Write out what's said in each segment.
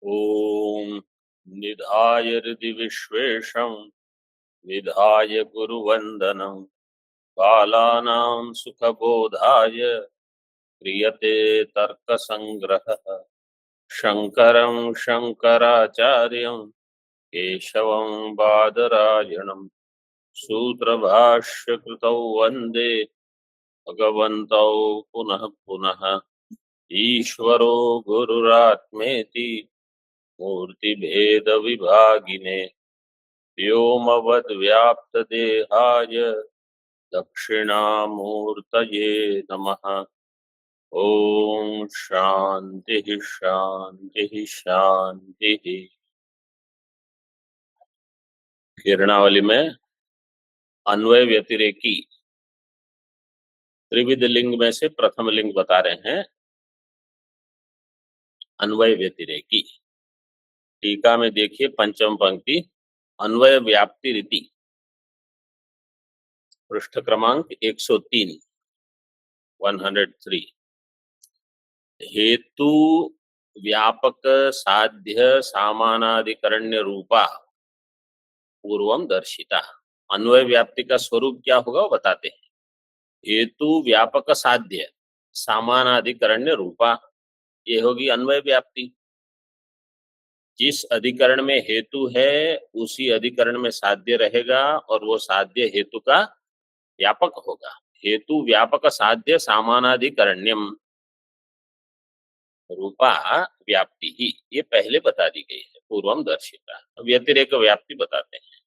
ॐ निधाय हृदि विश्वेशं विधाय गुरुवन्दनं बालानां सुखबोधाय क्रियते तर्कसङ्ग्रहः। शङ्करं शङ्कराचार्यं केशवं बादरायणं सूत्रभाष्यकृतौ वन्दे भगवन्तौ पुनः पुनः। ईश्वरो गुरुरात्मेति मूर्तिभेदविभागिने व्योमवद्व्याप्तदेहाय दक्षिणामूर्तये नमः। ओम शांति शांति शांति। किरणावली में अन्वय व्यतिरेकी त्रिविध लिंग में से प्रथम लिंग बता रहे हैं, अन्वय व्यतिरेकी। टीका में देखिए पंचम पंक्ति, अन्वय व्याप्ति रीति, पृष्ठ क्रमांक 103, 103। हेतु व्यापक साध्य सामानाधिकरण्य रूपा पूर्वम दर्शिता। अन्वय व्याप्ति का स्वरूप क्या होगा वो बताते हैं। हेतु व्यापक साध्य सामानाधिकरण्य रूपा, ये होगी अन्वय व्याप्ति। जिस अधिकरण में हेतु है उसी अधिकरण में साध्य रहेगा और वो साध्य हेतु का व्यापक होगा। हेतु व्यापक साध्य सामानाधिकरण्यम रूपा व्याप्ति ही, ये पहले बता दी गई है, पूर्वम दर्शिता। व्यतिरेक व्याप्ति बताते हैं।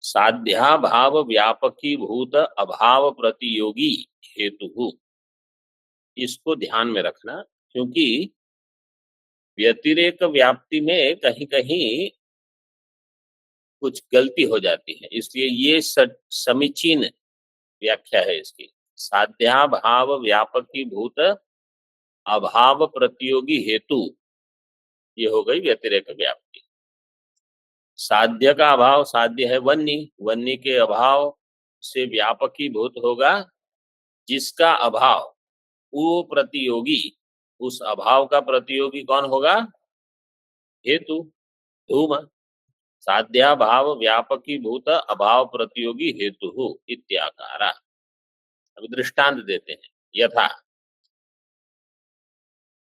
साध्या भाव व्यापकी भूत अभाव प्रतियोगी हेतु, इसको ध्यान में रखना, क्योंकि व्यतिरेक व्याप्ति में कहीं कहीं कुछ गलती हो जाती है, इसलिए ये समीचीन व्याख्या है इसकी। साध्या भाव व्यापकी भूत अभाव प्रतियोगी हेतु, ये हो गई व्यतिरेक व्याप्ति। साध्य का अभाव, साध्य है वन्नी, वन्नी के अभाव से व्यापकी भूत होगा जिसका अभाव, वो प्रतियोगी, उस अभाव का प्रतियोगी कौन होगा? हेतु, धूम। साध्या भाव व्यापकी भूत अभाव प्रतियोगी हेतु इत्याकारा। अभी दृष्टांत देते हैं। यथा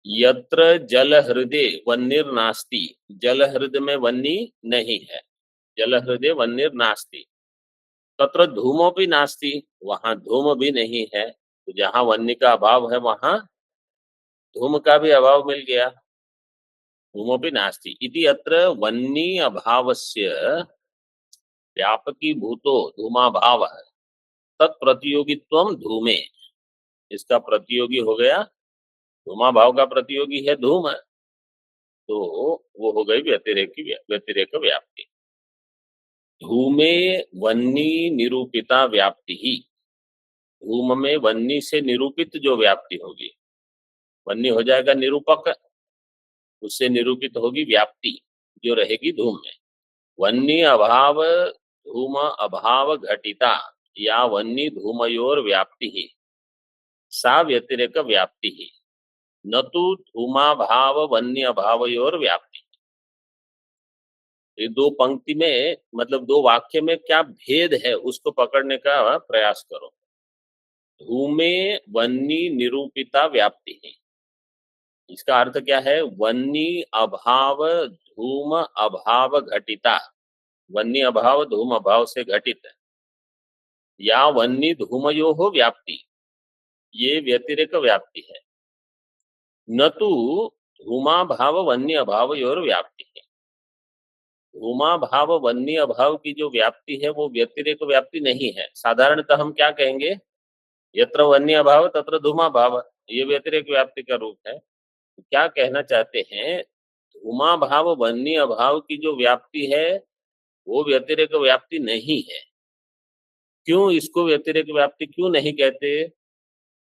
यत्र जल हृदय वन्नीर नास्ति, जल हृदय में वन्नी नहीं है, जल हृदय वन्नीर नास्ति। तत्र धूमोपि नास्ति, वहां धूम भी नहीं है। तो जहां वन्नी का अभाव है वहां धूम का भी अभाव मिल गया। धूमोपि नास्ति इति अत्र वन्नी अभावस्य व्यापकी भूतो धूमाभाव है तत्प्रतियोगित्वम धूमे, इसका प्रतियोगी हो गया, धूमाभाव का प्रतियोगी है धूम, तो वो हो गई व्यतिरेक व्याप्ति। धूमे वन्नी निरूपिता व्याप्ति ही, धूम में वन्नी से निरूपित जो व्याप्ति होगी, वन्नी हो जाएगा निरूपक, उससे निरूपित होगी व्याप्ति जो रहेगी धूम में। वन्नी अभाव धूम अभाव घटिता या वन्नी धूमयोर व्याप्ति ही सा व्यतिरेक व्याप्ति ही, न तो धूमाभाव वन्य अभावयोर व्याप्ति। ये दो पंक्ति में, मतलब दो वाक्य में क्या भेद है उसको पकड़ने का प्रयास करो। धूमे वन्नी निरूपिता व्याप्ति है, इसका अर्थ क्या है? वन्नी अभाव धूम अभाव घटिता, वन्नी अभाव धूम अभाव से घटित, या वन्नी धूमयो हो व्याप्ति, ये व्यतिरेक व्याप्ति है। न तो धूमा भाव वन्य अभाव और व्याप्ति है। धूमा भाव वन्य अभाव की जो व्याप्ति है वो व्यतिरेक व्याप्ति नहीं है। साधारणतः हम क्या कहेंगे? यत्र वन्य अभाव तत्र धूमा भाव, ये व्यतिरेक व्याप्ति का रूप है। तो क्या कहना चाहते हैं? धूमा भाव वन्य अभाव की जो व्याप्ति है वो व्यतिरेक व्याप्ति नहीं है। क्यों इसको व्यतिरेक व्याप्ति क्यों नहीं कहते?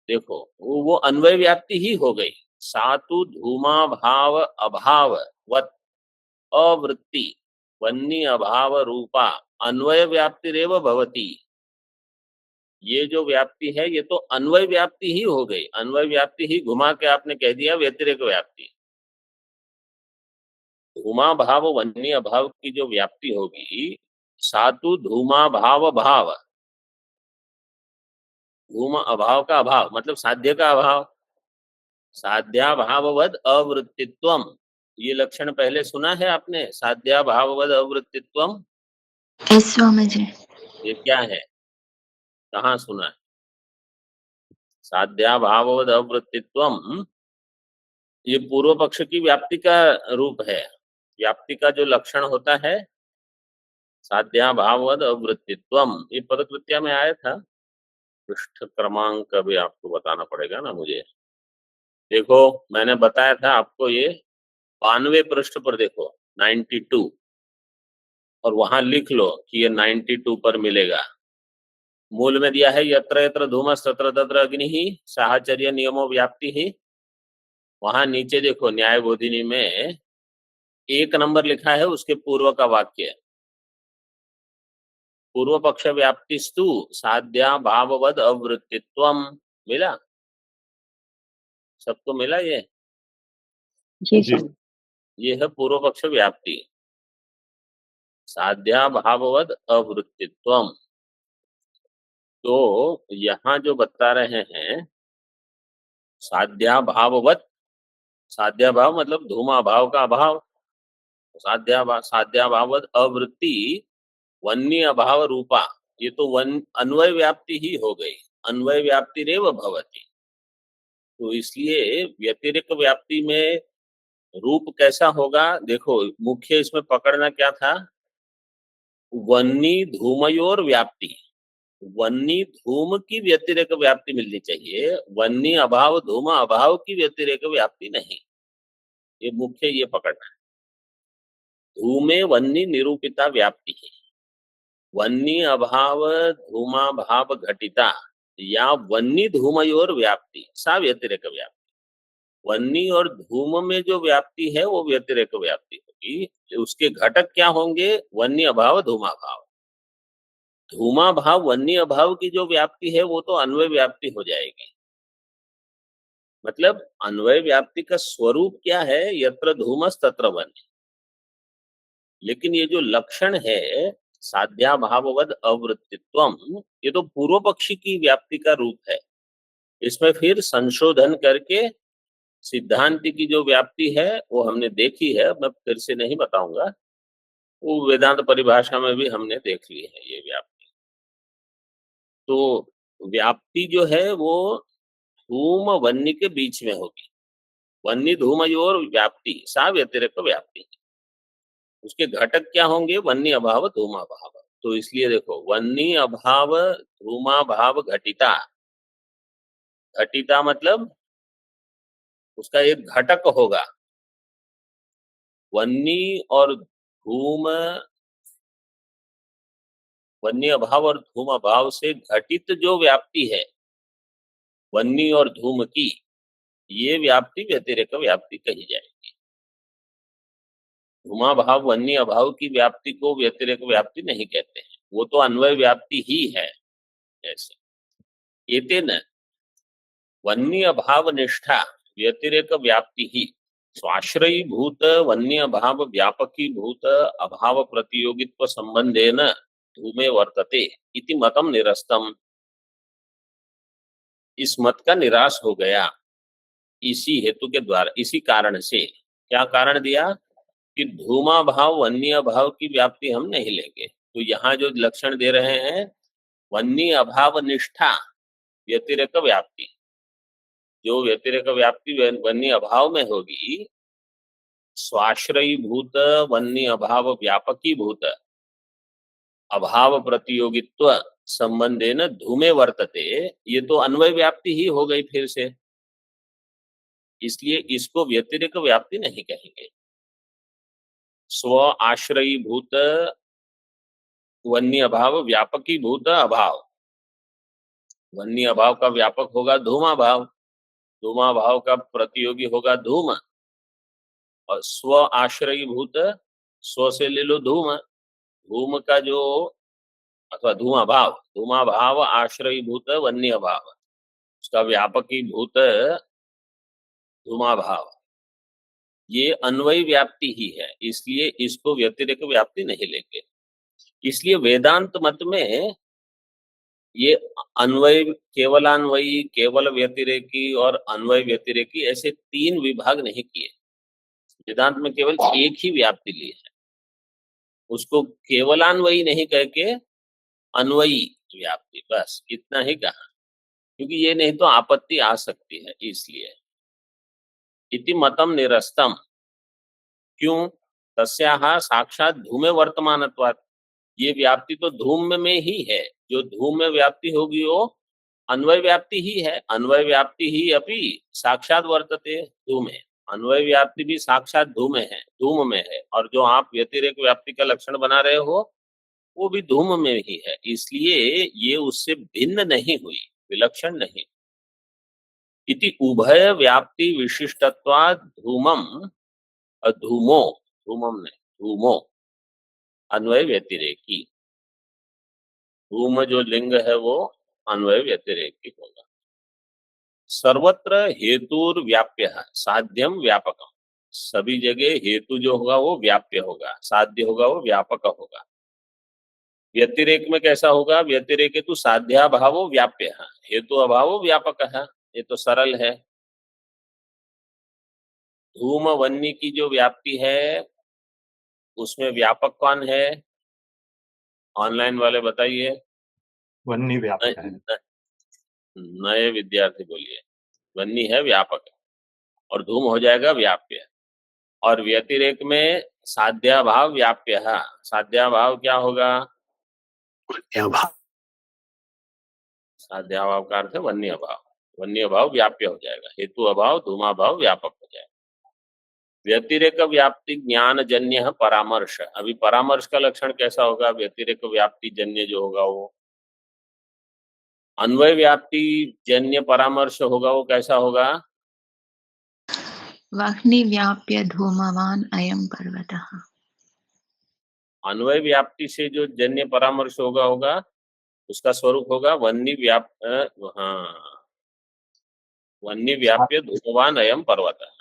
देखो, वो अन्वय व्याप्ति ही हो गई। सातु धूमा भाव अभाव वत अवृत्ति वन्नी अभाव रूपा अन्वय व्याप्ति रेव भवती, ये जो व्याप्ति है ये तो अन्वय व्याप्ति ही हो गई। अन्वय व्याप्ति ही घुमा के आपने कह दिया व्यतिरेक व्याप्ति। धूमा भाव वन्य अभाव की जो व्याप्ति होगी, सातु धूमा भाव भाव, धूम अभाव का अभाव मतलब साध्य का अभाव, साध्याभाववद अवृत्तित्वम, ये लक्षण पहले सुना है आपने, साध्याभाववद अवृत्तित्वम? यस स्वामी जी। ये क्या है, कहाँ सुना है? साध्याभाववद अवृत्तित्वम, ये पूर्व पक्ष की व्याप्ति का रूप है। व्याप्ति का जो लक्षण होता है साध्याभाववद अवृत्तित्वम, ये पदकृत्या में आया था। पृष्ठ क्रमांक भी आपको बताना पड़ेगा ना मुझे। देखो मैंने बताया था आपको, ये 92 पृष्ठ पर देखो 92, और वहां लिख लो कि ये 92 पर मिलेगा। मूल में दिया है यत्र यत्र धूमस तत्र तत्र अग्नि ही साहचर्य नियमो व्याप्ति ही। वहां नीचे देखो न्याय बोधिनी में 1 नंबर लिखा है, उसके पूर्व का वाक्य, पूर्व पक्ष व्याप्तिस्तु साध्या भाववद अवृत्तित्वम। मिला? सबको मिला ये? जी। ये है पूर्व पक्ष व्याप्ति, साध्या भाववद अवृत्तित्वम। तो यहाँ जो बता रहे हैं साध्या भाववत, साध्या भाव मतलब धूमा भाव का अभाव, साध्या भाववत अवृत्ति वन्य अभाव रूपा, ये तो वन अन्वय व्याप्ति ही हो गई, अन्वय व्याप्ति रेव भवती। तो इसलिए व्यतिरिक्त व्याप्ति में रूप कैसा होगा, देखो मुख्य इसमें पकड़ना क्या था, वन्नी धूमयोर व्याप्ति, वन्नी धूम की व्यतिरेक व्याप्ति मिलनी चाहिए, वन्नी अभाव धूम अभाव की व्यतिरेक व्याप्ति नहीं। ये मुख्य ये पकड़ना है। धूमे वन्नी निरूपिता व्याप्ति है, वन्नी अभाव धूमा भाव घटिता या वन्नी धूमयोर व्याप्ति सा व्यतिरेक व्याप्ति। वन्नी और धूम में जो व्याप्ति है वो व्यतिरेक व्याप्ति होगी। उसके घटक क्या होंगे, वन्नी अभाव धूमा भाव। धूमा भाव वन्य अभाव की जो व्याप्ति है वो तो अन्वय व्याप्ति हो जाएगी। मतलब अन्वय व्याप्ति का स्वरूप क्या है, यत्र धूमस तत्र वन्य। लेकिन ये जो लक्षण है साध्या भाववद अवृत्तित्वम, ये तो पूर्व पक्षी की व्याप्ति का रूप है। इसमें फिर संशोधन करके सिद्धांत की जो व्याप्ति है वो हमने देखी है, मैं फिर से नहीं बताऊंगा, वो वेदांत परिभाषा में भी हमने देख ली है ये व्याप्ति। तो व्याप्ति जो है वो धूम वन्य के बीच में होगी, वन्य धूमयोर व्याप्ति सा व्यतिरिक्त व्याप्ति। उसके घटक क्या होंगे, वन्य अभाव धूमा भाव। तो इसलिए देखो वन्य अभाव धूमा भाव घटिता, घटिता मतलब उसका एक घटक होगा। वन्य और धूम, वन्य अभाव और धूम अभाव से घटित जो व्याप्ति है वन्य और धूम की, ये व्याप्ति व्यतिरेक व्याप्ति कही जाएगी। धूमा भाव वन्य अभाव की व्याप्ति को व्यतिरेक व्याप्ति नहीं कहते हैं, वो तो अन्वय व्याप्ति ही है। ऐसे एतेन वन्य अभाव निष्ठा व्यतिरेक व्याप्ति ही स्वाश्रयी भूत वन्य अभाव व्यापकी भूत अभाव प्रतियोगित्व संबंधेन धूमे वर्तते इति मतम निरस्तम। इस मत का निराश हो गया इसी हेतु के द्वारा, इसी कारण से। क्या कारण दिया कि धूमा भाव वन्य भाव की व्याप्ति हम नहीं लेंगे। तो यहाँ जो लक्षण दे रहे हैं वन्य अभाव निष्ठा व्यतिरेक व्याप्ति, जो व्यतिरेक व्याप्ति वन्य अभाव में होगी, स्वाश्रयी भूत वन्य अभाव व्यापकी भूत अभाव प्रतियोगित्व संबंधे न धूमे वर्तते, ये तो अन्वय व्याप्ति ही हो गई फिर से, इसलिए इसको व्यतिरेक व्याप्ति नहीं कहेंगे। स्व आश्रयी भूत वन्य अभाव व्यापकी भूत अभाव, वन्य अभाव का व्यापक होगा धूमा भाव, धूमा भाव का प्रतियोगी होगा धूम, और स्व आश्रयी भूत, स्व से ले लो धूम, धूम का जो अथवा धूमा भाव आश्रयी भूत वन्य भाव, उसका व्यापकी भूत धूमा भाव, ये अन्वयी व्याप्ति ही है, इसलिए इसको व्यतिरेक व्याप्ति नहीं लेंगे। इसलिए वेदांत मत में ये अन्वय, केवलान्वयी, केवल व्यतिरेकी और अन्वय व्यतिरेकी ऐसे 3 विभाग नहीं किए। वेदांत में केवल एक ही व्याप्ति ली है, उसको केवलान्वयी नहीं कह के अन्वयी व्याप्ति, बस इतना ही कहा, क्योंकि ये नहीं तो आपत्ति आ सकती है, इसलिए। इति मतम निरस्तम, क्यों? तस्याः साक्षात धूमे वर्तमानत्वात्, ये व्याप्ति तो धूम में ही है, जो धूम में व्याप्ति होगी वो अन्वय व्याप्ति ही है। अन्वय व्याप्ति ही अपि साक्षात वर्तते धूमे, अन्वय व्याप्ति भी साक्षात धूम में है, और जो आप व्यतिरेक व्याप्ति का लक्षण बना रहे हो वो भी धूम में ही है, इसलिए ये उससे भिन्न नहीं हुई, विलक्षण नहीं। इति उभय व्याप्ति विशिष्टत्वात् धूमम, धूमो, धूमम नहीं, धूमो अन्वय व्यतिरेकी, धूम जो लिंग है वो अन्वय व्यतिरेकी होगा। सर्वत्र हेतुर व्याप्य साध्यम व्यापकम, सभी जगह हेतु जो होगा वो व्याप्य होगा, साध्य होगा वो व्यापक होगा। व्यतिरेक में कैसा होगा? व्यतिरेक तो साध्याभाव व्याप्य है, हेतु अभाव व्यापक है, ये तो सरल है। धूम वन्य की जो व्याप्ति है उसमें व्यापक कौन है? ऑनलाइन वाले बताइए। वन्य व्यापक है। नए विद्यार्थी बोलिए। वन्य है, व्यापक है, और धूम हो जाएगा व्याप्य। और व्यतिरेक में साध्याभाव व्याप्य है, साध्याभाव क्या होगा? साध्याभाव का अर्थ है वन्य अभाव, वन्य अभाव व्याप्य हो जाएगा, हेतु अभाव धूमाभाव व्यापक हो जाएगा। व्यतिरेक व्याप्ति ज्ञान जन्य परामर्श, अभी परामर्श का लक्षण कैसा होगा? व्यतिरेक व्याप्ति जन्य जो होगा वो अन्वय व्याप्ति जन्य परामर्श होगा, वो कैसा होगा? वह्नि व्याप्य धूमवान अयम पर्वतः। अन्वय व्याप्ति से जो जन्य परामर्श होगा उसका स्वरूप होगा वन्य वन्य व्याप्य धूमवान अयम पर्वतः।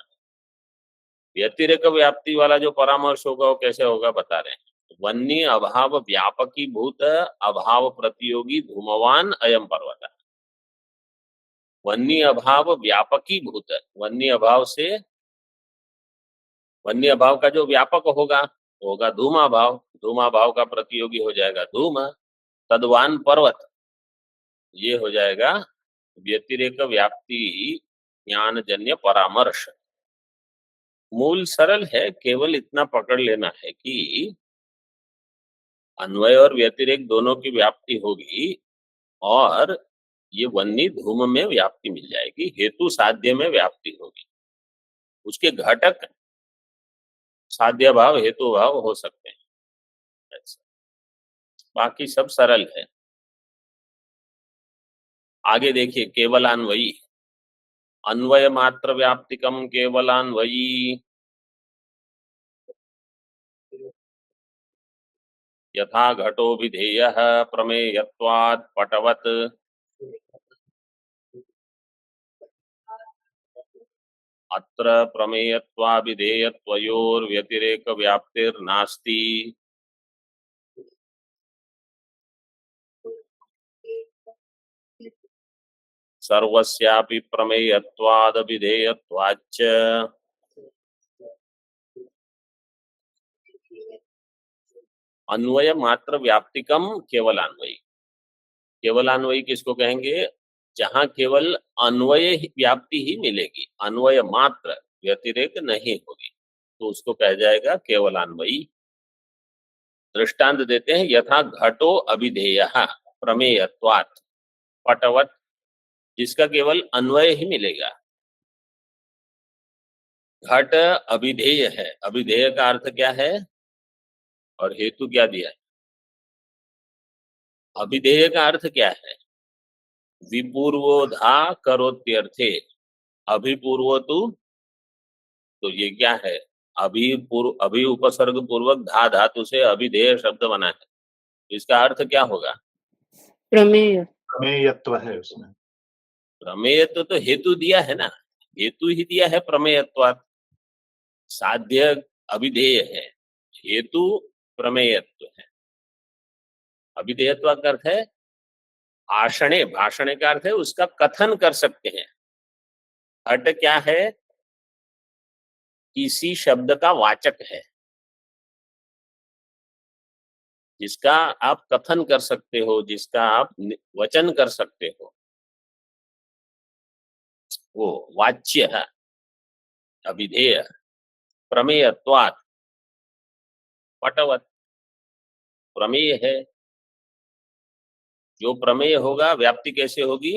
व्यतिरेक व्याप्ति वाला जो परामर्श होगा वो कैसे होगा बता रहे हैं। वन्य अभाव व्यापकी भूत अभाव प्रतियोगी धूमवान अयम पर्वतः। वन्य अभाव व्यापकी भूत, वन्य अभाव से, वन्य अभाव का जो व्यापक होगा धूमाभाव, धूमाभाव का प्रतियोगी हो जाएगा धूम, तद्वान पर्वत, ये हो जाएगा व्यतिरेक व्याप्ति ज्ञान जन्य परामर्श। मूल सरल है, केवल इतना पकड़ लेना है कि अन्वय और व्यतिरेक दोनों की व्याप्ति होगी, और ये वन्य धूम में व्याप्ति मिल जाएगी, हेतु साध्य में व्याप्ति होगी, उसके घटक साध्य भाव हेतु भाव हो सकते हैं, ऐसा। बाकी सब सरल है। आगे देखिए, केवलान्वयी, अन्वय मात्र व्याप्तिकम केवलान्वयी, यथा घटो विधेयः प्रमेयत्वात् पटवत्, अत्र प्रमेयत्वाभिधेयत्वयोर्व्यतिरेक व्याप्तिर्नास्ति। सर्वस्यापि प्रमेयत्वादभिधेयत्वाच्च अन्वय मात्र व्याप्तिकम केवलान्वयी। केवलान्वयी किसको कहेंगे? जहां केवल अन्वय व्याप्ति ही मिलेगी, अन्वय मात्र, व्यतिरेक नहीं होगी, तो उसको कह जाएगा केवलान्वयी। दृष्टांत देते हैं, यथा घटो अभिधेयः प्रमेयत्वात् पटवत्, जिसका केवल अन्वय ही मिलेगा। घट अभिधेय है, अभिधेय का अर्थ क्या है और हेतु क्या दिया है? अभिधेय का अर्थ क्या है? विपूर्वोधा करोत्यर्थे, अभिपूर्व तो ये क्या है? अभि उपसर्ग पूर्वक धा धातु से अभिधेय शब्द बना है, इसका अर्थ क्या होगा? प्रमेय, प्रमेयत्व है उसमें। प्रमेयत्व तो हेतु दिया है ना, हेतु ही दिया है प्रमेयत्वात्, साध्य अभिधेय है, हेतु प्रमेयत्व है। अभिधेयत्व का अर्थ है भाषणे, भाषणे का अर्थ है उसका कथन कर सकते हैं। घट क्या है? किसी शब्द का वाचक है जिसका आप कथन कर सकते हो, जिसका आप वचन कर सकते हो, वो वाच्य है, अभिधेय। प्रमेयत्वात् पटवत्, प्रमेय है। जो प्रमेय होगा व्याप्ति कैसे होगी?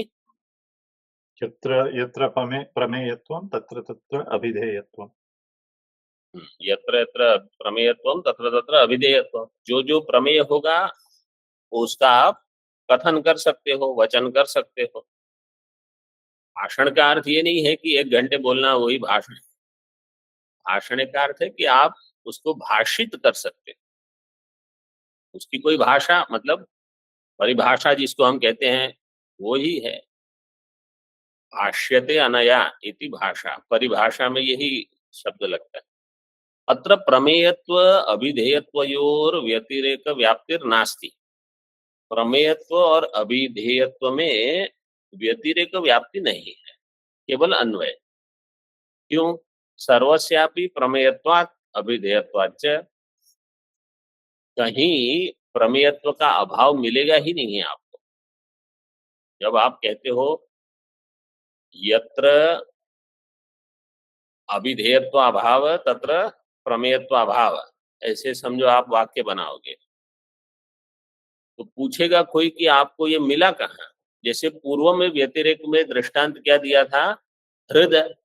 यत्र यत्र प्रमेयत्वं तत्र तत्र अभिधेयत्वं। यत्र यत्र प्रमेयत्वं तत्र तत्र अभिधेयत्वं। जो जो प्रमेय होगा उसका आप कथन कर सकते हो, वचन कर सकते हो। भाषण का अर्थ ये नहीं है कि 1 घंटे बोलना वही भाषण। भाषण का अर्थ है कि आप उसको भाषित कर सकते हो। उसकी कोई भाषा, मतलब परिभाषा जिसको हम कहते हैं वो ही है। भाष्यते अनया इति भाषा, परिभाषा में यही शब्द लगता है। अत्र प्रमेयत्व अभिधेयत्वयोर व्यतिरेक व्याप्तिर नास्ति। प्रमेयत्व और अभिधेयत्व में व्यतिरेक व्याप्ति नहीं है, केवल अन्वय। क्यों? सर्वस्यापि प्रमेयत्वात् अभिधेयत्वाच्च। कहीं प्रमेयत्व का अभाव मिलेगा ही नहीं है आपको। जब आप कहते हो यत्र अभिधेयत्व अभाव तत्र प्रमेयत्व अभाव, ऐसे समझो आप वाक्य बनाओगे तो पूछेगा कोई कि आपको ये मिला कहाँ? जैसे पूर्व में व्यतिरेक में दृष्टांत क्या दिया था? हृदय,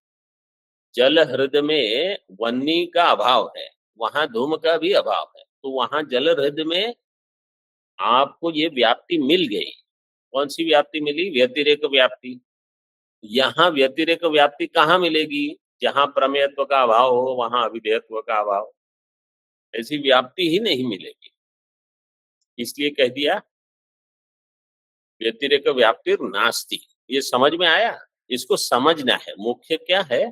जल हृदय में वन्नी का अभाव है, वहां धूम का भी अभाव है, तो वहां जल हृदय में आपको ये व्याप्ति मिल गई। कौन सी व्याप्ति मिली? व्यतिरेक व्याप्ति। यहाँ व्यतिरेक व्याप्ति कहाँ मिलेगी? जहां प्रमेयत्व का अभाव हो वहां अभिधेयत्व का अभाव, ऐसी व्याप्ति ही नहीं मिलेगी। इसलिए कह दिया व्यतिरेक व्याप्ति नास्ति। ये समझ में आया? इसको समझना है। मुख्य क्या है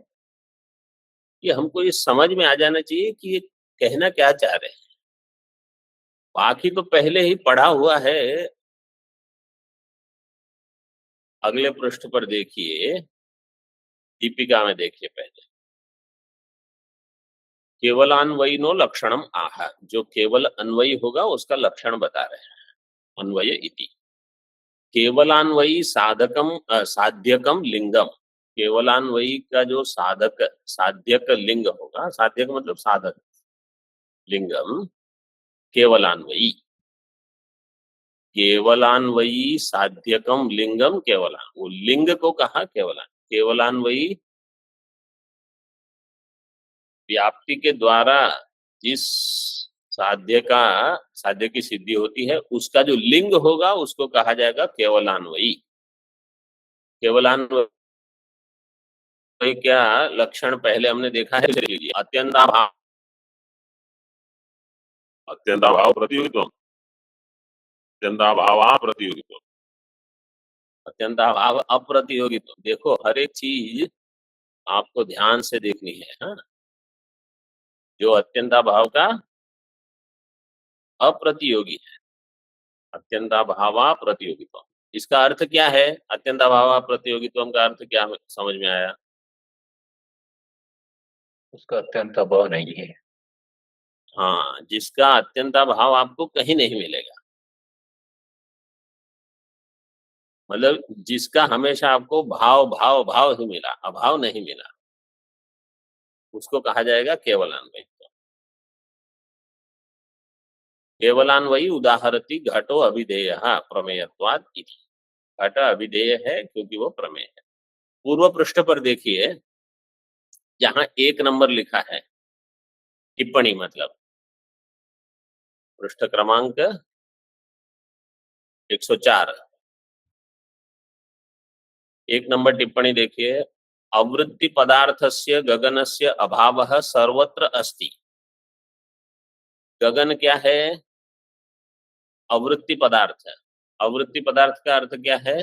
कि हमको ये समझ में आ जाना चाहिए कि ये कहना क्या चाह रहे हैं। बाकी तो पहले ही पढ़ा हुआ है। अगले पृष्ठ पर देखिए, दीपिका में देखिए पहले। केवलान्वयिनो लक्षणम आह, जो केवल अन्वयी होगा उसका लक्षण बता रहे हैं। अन्वय इति केवलान्वयी साधकम साध्यकम लिंगम। केवलान्वयी का जो साधक साध्यक लिंग होगा, साध्यक मतलब साधक, लिंगम केवलान्वयी। केवलान्वयी साध्यकम लिंगम केवलान, वो लिंग को कहा केवलान। केवलान्वयी व्याप्ति के द्वारा जिस साध्य की सिद्धि होती है उसका जो लिंग होगा उसको कहा जाएगा केवलान्वयी। केवलान्वयी क्या लक्षण पहले हमने देखा है, अत्यंताभाव, अत्यंताभाव प्रतियोगित्व, अत्यंताभाव प्रतियोगित्व, अत्यंताभाव अप्रतियोगित्व। देखो हर एक चीज आपको ध्यान से देखनी है। हाँ, जो अत्यंताभाव का अप्रतियोगी है, अत्यंताभाव प्रतियोगित्व। इसका अर्थ क्या है? अत्यंताभाव प्रतियोगित्व का अर्थ क्या समझ में आया? उसका अत्यंत अभाव नहीं है। हाँ, जिसका अत्यंताभाव आपको कहीं नहीं मिलेगा, मतलब जिसका हमेशा आपको भाव भाव भाव ही मिला, अभाव नहीं मिला, उसको कहा जाएगा केवलान्वयी। केवलान्वयी उदाहरति घटो अभिधेय प्रमेयत्वात् इति। घट अभिधेय है क्योंकि वो प्रमेय है। पूर्व पृष्ठ पर देखिए, जहां 1 नंबर लिखा है, टिप्पणी मतलब पृष्ठ क्रमांक 104, 1 नंबर टिप्पणी देखिए। अवृत्ति पदार्थस्य गगनस्य अभावः सर्वत्र अस्ति। गगन क्या है? अवृत्ति पदार्थ है। अवृत्ति पदार्थ का अर्थ क्या है?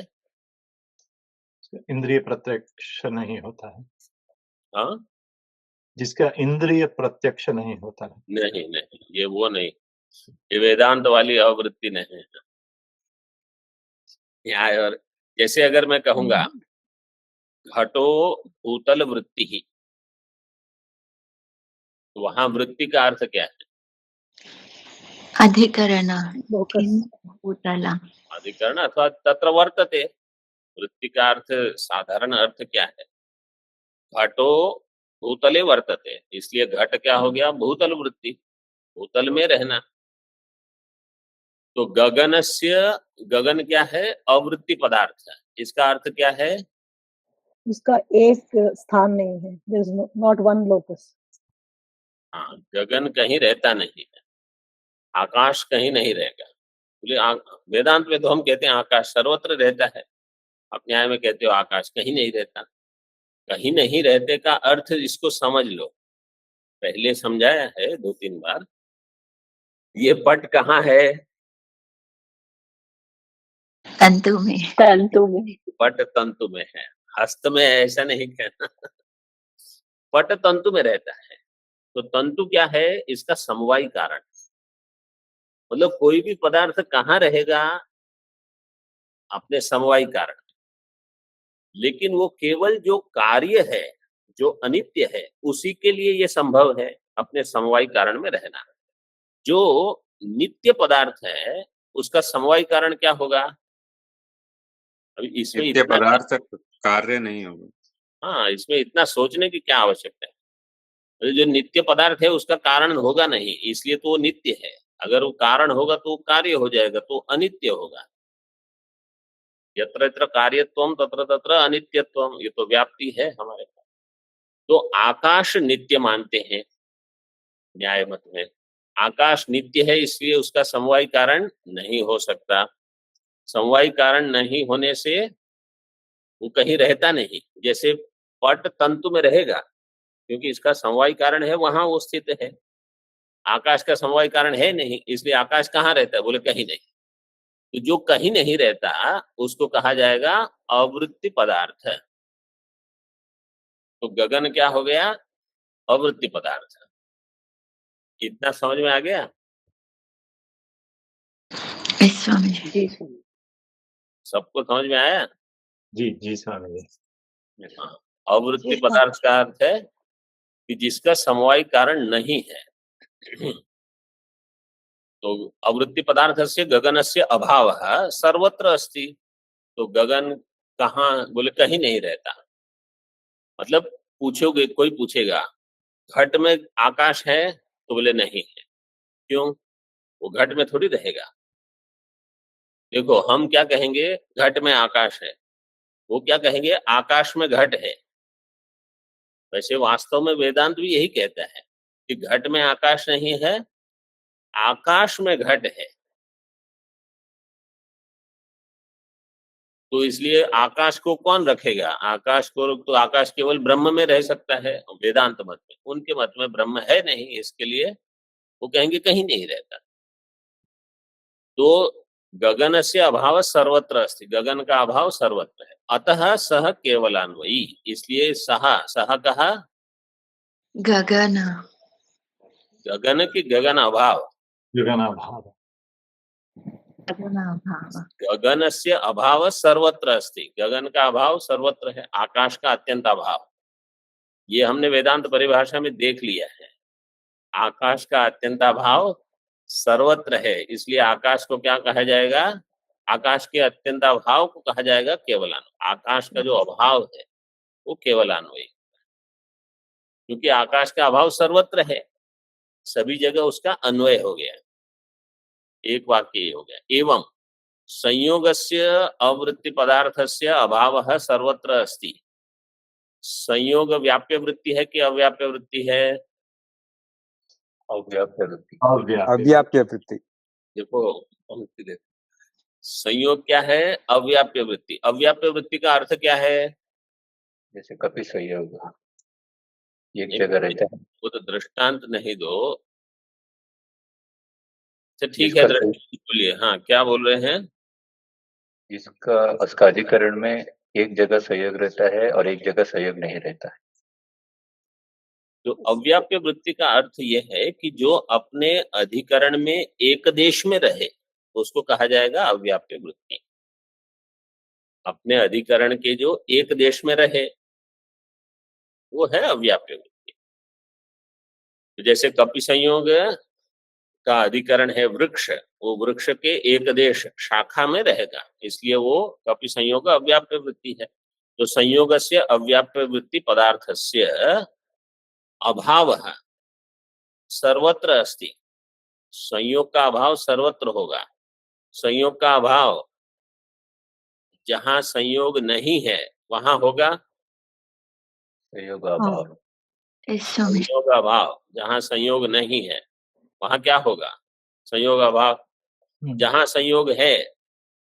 इंद्रिय प्रत्यक्ष नहीं होता है। हाँ, जिसका इंद्रिय प्रत्यक्ष नहीं होता है। नहीं नहीं, ये वो नहीं, ये वेदांत वाली अवृत्ति नहीं है। न्याय और जैसे अगर मैं कहूंगा घटो भूतल वृत्ति ही, तो वहां वृत्ति का अर्थ क्या है? अधिकरण फोकस किं भूतला अधिकरण अथवा तत्र वर्तते। वृत्ति का अर्थ, साधारण अर्थ क्या है? घटो भूतले वर्तते, इसलिए घट क्या हो गया? भूतल वृत्ति, भूतल में रहना। तो गगनस्य, गगन क्या है? अवृत्ति पदार्थ है। इसका अर्थ क्या है? उसका एक स्थान नहीं है, there is not one locus. हाँ, गगन कहीं रहता नहीं है, आकाश कहीं नहीं रहेगा। बोले वेदांत में तो हम कहते हैं आकाश सर्वत्र रहता है, आप न्याय में कहते हो आकाश कहीं नहीं रहता। कहीं नहीं रहते का अर्थ इसको समझ लो, पहले समझाया है 2-3 बार। ये पट कहाँ है? तंतु में। तंतु में। पट तंतु में है, हस्त में है ऐसा नहीं कहना। पट तंतु में रहता है। तो तंतु क्या है? इसका समवायी कारण। मतलब कोई भी पदार्थ कहाँ रहेगा? अपने समवायी कारण। लेकिन वो केवल जो कार्य है, जो अनित्य है, उसी के लिए ये संभव है अपने समवायी कारण में रहना। जो नित्य पदार्थ है उसका समवायी कारण क्या होगा? अभी इसमें नित्य इतना, पदार्थ कार्य नहीं होगा। हाँ, इसमें इतना सोचने की क्या आवश्यकता है? जो नित्य पदार्थ है उसका कारण होगा नहीं, इसलिए तो वो नित्य है। अगर वो कारण होगा तो वो कार्य हो जाएगा, तो अनित्य होगा। यत्र यत्र कार्यत्वम तत्र तत्र अनित्यत्वम, ये तो व्याप्ति है हमारे पास। तो आकाश नित्य मानते हैं न्याय मत में। आकाश नित्य है इसलिए उसका समवायी कारण नहीं हो सकता। समवायी कारण नहीं होने से वो कहीं रहता नहीं। जैसे पट तंतु में रहेगा क्योंकि इसका समवायी कारण है, वहां वो स्थित है। आकाश का समवायी कारण है नहीं, इसलिए आकाश कहाँ रहता है? बोले कहीं नहीं। तो जो कहीं नहीं रहता उसको कहा जाएगा अवृत्ति पदार्थ। तो गगन क्या हो गया? अवृत्ति पदार्थ। इतना समझ में आ गया? स्वामी जी। जी स्वामी। सबको समझ में आया? जी जी स्वामी जी। हाँ। अवृत्ति पदार्थ का अर्थ है कि जिसका समवायी कारण नहीं है। तो अवृत्ति पदार्थ से गगन से अभाव सर्वत्र अस्ति। तो गगन कहाँ? बोले कहीं नहीं रहता। मतलब पूछोगे, कोई पूछेगा घट में आकाश है, तो बोले नहीं है। क्यों? वो घट में थोड़ी रहेगा। देखो हम क्या कहेंगे? घट में आकाश है। वो क्या कहेंगे? आकाश में घट है। वैसे वास्तव में वेदांत भी यही कहता है कि घट में आकाश नहीं है, आकाश में घट है। तो इसलिए आकाश को कौन रखेगा? आकाश को तो आकाश केवल ब्रह्म में रह सकता है वेदांत मत में। उनके मत में ब्रह्म है नहीं, इसके लिए वो कहेंगे कहीं नहीं रहता। तो गगन से अभाव सर्वत्र अस्ति, गगन का अभाव सर्वत्र है। अतः सह केवलान्वयी, इसलिए सह कहा गगन गगन की गगन अभाव। गगनाभाव। गगनाभाव गगन से अभाव सर्वत्र अस्ति, गगन का अभाव सर्वत्र है। आकाश का अत्यंत अभाव, ये हमने वेदांत परिभाषा में देख लिया है। आकाश का अत्यंत अभाव सर्वत्र है, इसलिए आकाश को क्या कहा जाएगा? आकाश के अत्यंत अभाव को कहा जाएगा केवलान्वयी। आकाश का जो अभाव है वो केवलान्वयी, क्योंकि आकाश का अभाव सर्वत्र है, सभी जगह उसका अन्वय हो गया। एक वाक्य ये हो गया। एवं संयोगस्य अवृत्ति पदार्थस्य अभावः सर्वत्र अस्ति। संयोग व्याप्य वृत्ति है कि अव्याप्य वृत्ति है? अव्याप्य वृत्ति। अव्याप्य वृत्ति। देखो पंक्ति देखो, संयोग क्या है? अव्याप्य वृत्ति। अव्याप्य वृत्ति का अर्थ क्या है? जैसे कपि संयोग एक जगह रहता है। वो तो दृष्टांत नहीं दो। अच्छा ठीक है, दृष्टांत बोलिए। हाँ, क्या बोल रहे हैं? इसका अस्काधिकरण में एक जगह संयोग रहता है और एक जगह संयोग नहीं रहता है। जो अव्याप्य वृत्ति का अर्थ यह है कि जो अपने अधिकरण में एक देश में रहे उसको कहा जाएगा अव्याप्य वृत्ति। अपने अधिकरण के जो एक देश में रहे वो है अव्याप्य वृत्ति। तो जैसे कपि संयोग का अधिकरण है वृक्ष, वो वृक्ष के एक देश शाखा में रहेगा, इसलिए वो कपि संयोग अव्याप्य वृत्ति है। तो संयोगस्य अव्याप्य वृत्ति पदार्थस्य अभावः सर्वत्र अस्ति। संयोग का अभाव सर्वत्र होगा। संयोग का अभाव जहां संयोग नहीं है वहां होगा संयोग अभाव। Yes, Swami. संयोग अभाव जहां संयोग नहीं है वहां क्या होगा? संयोग अभाव। जहां संयोग है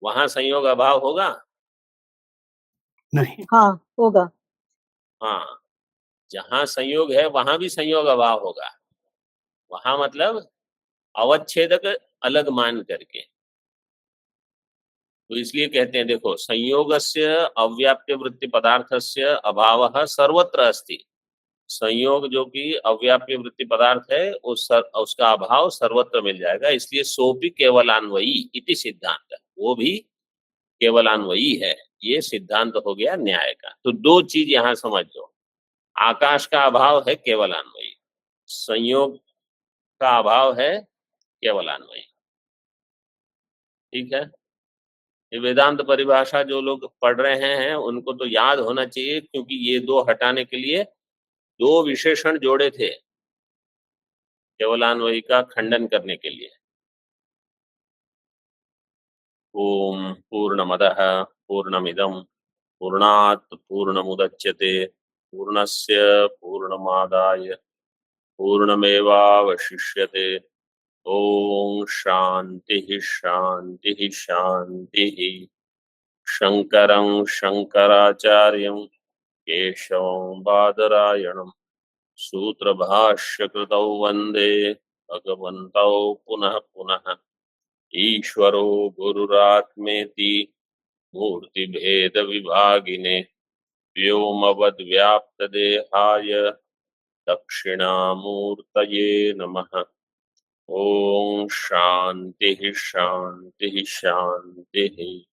वहां संयोग अभाव होगा? नहीं। हाँ होगा। हाँ, जहां संयोग है वहां भी संयोग अभाव होगा। वहां मतलब अवच्छेदक अलग मान करके। तो इसलिए कहते हैं देखो, संयोगस्य अव्याप्य वृत्ति पदार्थस्य अभावः सर्वत्र अस्ति। संयोग जो कि अव्याप्य वृत्ति पदार्थ है उसका अभाव सर्वत्र मिल जाएगा, इसलिए सोपि केवलान्वयी इति सिद्धांत, वो भी केवलान्वयी है। ये सिद्धांत हो गया न्याय का। तो दो चीज यहाँ समझ लो, आकाश का अभाव है केवलान्वयी, संयोग का अभाव है केवलान्वयी। ठीक है, ये वेदांत परिभाषा जो लोग पढ़ रहे हैं उनको तो याद होना चाहिए, क्योंकि ये दो हटाने के लिए दो विशेषण जोड़े थे केवलान्वयी का खंडन करने के लिए। ओम पूर्णमदः पूर्णमिदं पूर्णात् पूर्णमुदच्यते पूर्णस्य पूर्णमादाय पूर्णमेवावशिष्यते। ओम शांति शांति शांति। शंकरं शंकराचार्यं केशवं बादरायणं सूत्रभाष्यकृतौ वन्दे भगवन्तौ पुनः पुनः। ईश्वरो गुरुरात्मेति मूर्तिभेदविभागिने व्योमवद्व्याप्तदेहाय दक्षिणामूर्तये नमः। ओम शांति शांति शांति।